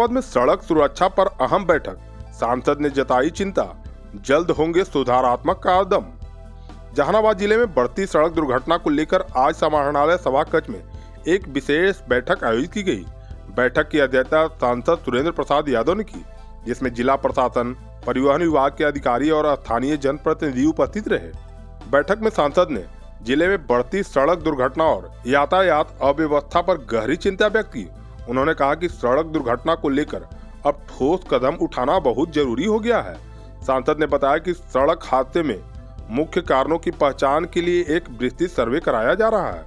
जहानाबाद में सड़क सुरक्षा पर अहम बैठक, सांसद ने जताई चिंता, जल्द होंगे सुधारात्मक कदम। जहानाबाद जिले में बढ़ती सड़क दुर्घटना को लेकर आज समाहरणालय सभा कक्ष में एक विशेष बैठक आयोजित की गई। बैठक की अध्यक्षता सांसद सुरेंद्र प्रसाद यादव ने की, जिसमें जिला प्रशासन, परिवहन विभाग के अधिकारी और स्थानीय जनप्रतिनिधि उपस्थित रहे। बैठक में सांसद ने जिले में बढ़ती सड़क दुर्घटना और यातायात अव्यवस्था पर गहरी चिंता व्यक्त की। उन्होंने कहा कि सड़क दुर्घटना को लेकर अब ठोस कदम उठाना बहुत जरूरी हो गया है। सांसद ने बताया कि सड़क हादसे में मुख्य कारणों की पहचान के लिए एक विस्तृत सर्वे कराया जा रहा है।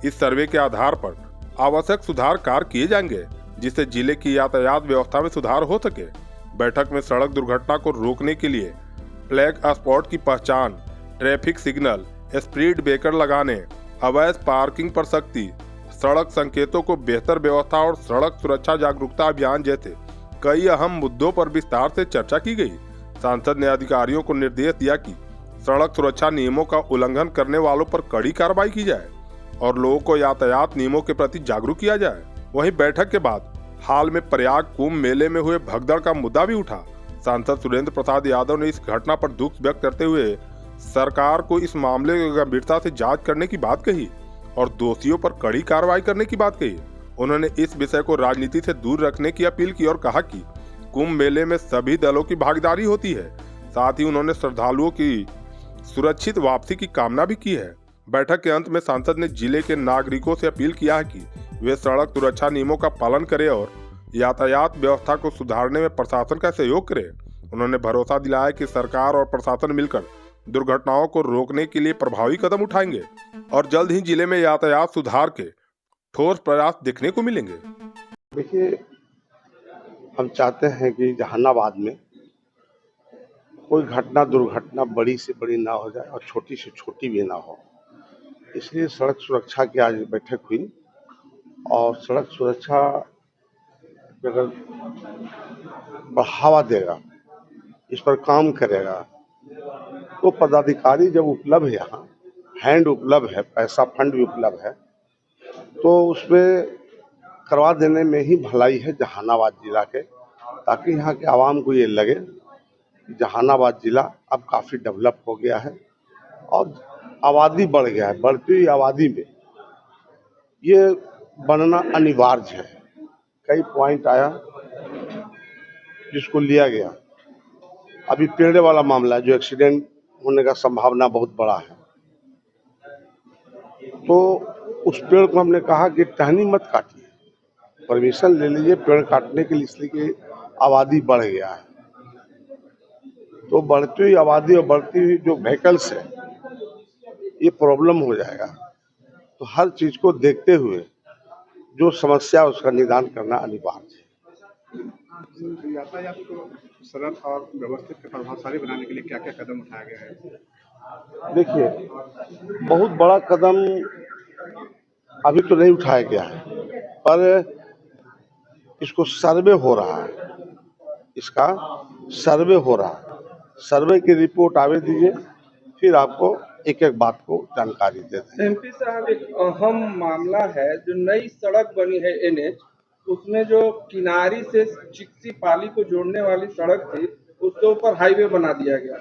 इस सर्वे के आधार पर आवश्यक सुधार कार्य किए जाएंगे, जिससे जिले की यातायात व्यवस्था में सुधार हो सके। बैठक में सड़क दुर्घटना को रोकने के लिए फ्लैग स्पॉट की पहचान, ट्रैफिक सिग्नल, स्पीड ब्रेकर लगाने, अवैध पार्किंग पर सख्ती, सड़क संकेतों को बेहतर व्यवस्था और सड़क सुरक्षा जागरूकता अभियान जैसे कई अहम मुद्दों पर विस्तार से चर्चा की गई। सांसद ने अधिकारियों को निर्देश दिया कि सड़क सुरक्षा नियमों का उल्लंघन करने वालों पर कड़ी कार्रवाई की जाए और लोगों को यातायात नियमों के प्रति जागरूक किया जाए। वहीं बैठक के बाद हाल में प्रयाग कुंभ मेले में हुए भगदड़ का मुद्दा भी उठा। सांसद सुरेंद्र प्रसाद यादव ने इस घटना पर दुख व्यक्त करते हुए सरकार को इस मामले की गंभीरता से जांच करने की बात कही और दोषियों पर कड़ी कार्रवाई करने की बात कही। उन्होंने इस विषय को राजनीति से दूर रखने की अपील की और कहा कि कुंभ मेले में सभी दलों की भागीदारी होती है। साथ ही उन्होंने श्रद्धालुओं की सुरक्षित वापसी की कामना भी की है। बैठक के अंत में सांसद ने जिले के नागरिकों से अपील किया है कि वे सड़क सुरक्षा नियमों का पालन करें और यातायात व्यवस्था को सुधारने में प्रशासन का सहयोग करें। उन्होंने भरोसा दिलाया कि सरकार और प्रशासन मिलकर दुर्घटनाओं को रोकने के लिए प्रभावी कदम उठाएंगे और जल्द ही जिले में यातायात सुधार के ठोस प्रयास देखने को मिलेंगे। देखिए, हम चाहते हैं कि जहानाबाद में कोई घटना दुर्घटना बड़ी से बड़ी ना हो जाए और छोटी से छोटी भी ना हो। इसलिए सड़क सुरक्षा की आज बैठक हुई और सड़क सुरक्षा अगर बढ़ावा देगा, इस पर काम करेगा, तो पदाधिकारी जब उपलब्ध है, यहाँ हैंड उपलब्ध है, पैसा फंड भी उपलब्ध है, तो उसमें करवा देने में ही भलाई है जहानाबाद जिला के, ताकि यहाँ के आवाम को ये लगे कि जहानाबाद जिला अब काफ़ी डेवलप हो गया है और आबादी बढ़ गया है। बढ़ती हुई आबादी में ये बनना अनिवार्य है। कई पॉइंट आया जिसको लिया गया। अभी पेड़ वाला मामला, जो एक्सीडेंट होने का संभावना बहुत बड़ा है, तो उस पेड़ को हमने कहा कि टहनी मत काटिए, परमिशन ले लीजिए पेड़ काटने के लिए, इसलिए कि आबादी बढ़ गया है। तो बढ़ती हुई आबादी और बढ़ती हुई जो व्हीकल्स है, ये प्रॉब्लम हो जाएगा। तो हर चीज को देखते हुए जो समस्या है उसका निदान करना अनिवार्य है। यातायात को सरल और व्यवस्थित प्रभावशाली बनाने के लिए क्या क्या कदम उठाया गया है? देखिए, बहुत बड़ा कदम अभी तो नहीं उठाया गया है, पर इसको सर्वे हो रहा है, इसका सर्वे हो रहा है। सर्वे की रिपोर्ट आवे दीजिए, फिर आपको एक एक बात को जानकारी देते हैं। एमपी साहब, एक अहम मामला है, जो नई सड़क बनी है एनएच, उसमें जो किनारी से चिक्सी पाली को जोड़ने वाली सड़क थी, उसके ऊपर हाईवे बना दिया गया।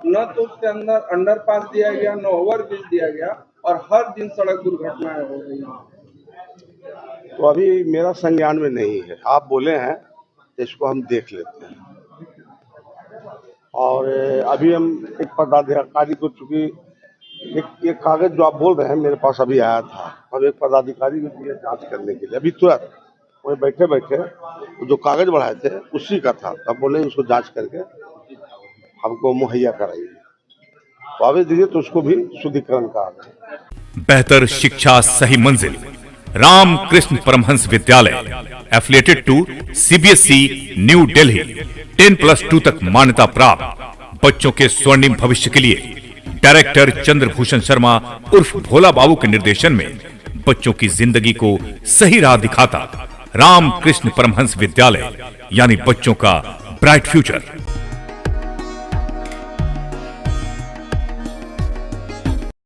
न तो उसके अंदर अंडरपास दिया गया, न ओवरब्रिज दिया गया, और हर दिन सड़क दुर्घटनाएं हो रही हैं। तो अभी मेरा संज्ञान में नहीं है, आप बोले हैं, इसको हम देख लेते हैं। और अभी हम एक पदाधिकारी को, चूंकि एक कागज जो आप बोल रहे हैं मेरे पास अभी आया था, हम एक पदाधिकारी को दिए जांच करने के लिए। अभी तुरंत वही बैठे बैठे जो कागज बढ़ाए थे उसी का था, तब बोले उसको जांच करके हमको मुहैया कराइए। तो आगे दीजिए, तो उसको भी शुद्धिकरण का बेहतर शिक्षा सही मंजिल, Ramakrishna Paramhansa Vidyalaya, affiliated to CBSE New Delhi, 10+2 तक मान्यता प्राप्त। बच्चों के स्वर्णिम भविष्य के लिए डायरेक्टर चंद्रभूषण शर्मा उर्फ भोला बाबू के निर्देशन में बच्चों की जिंदगी को सही राह दिखाता रामकृष्ण परमहंस विद्यालय, यानी बच्चों का ब्राइट फ्यूचर।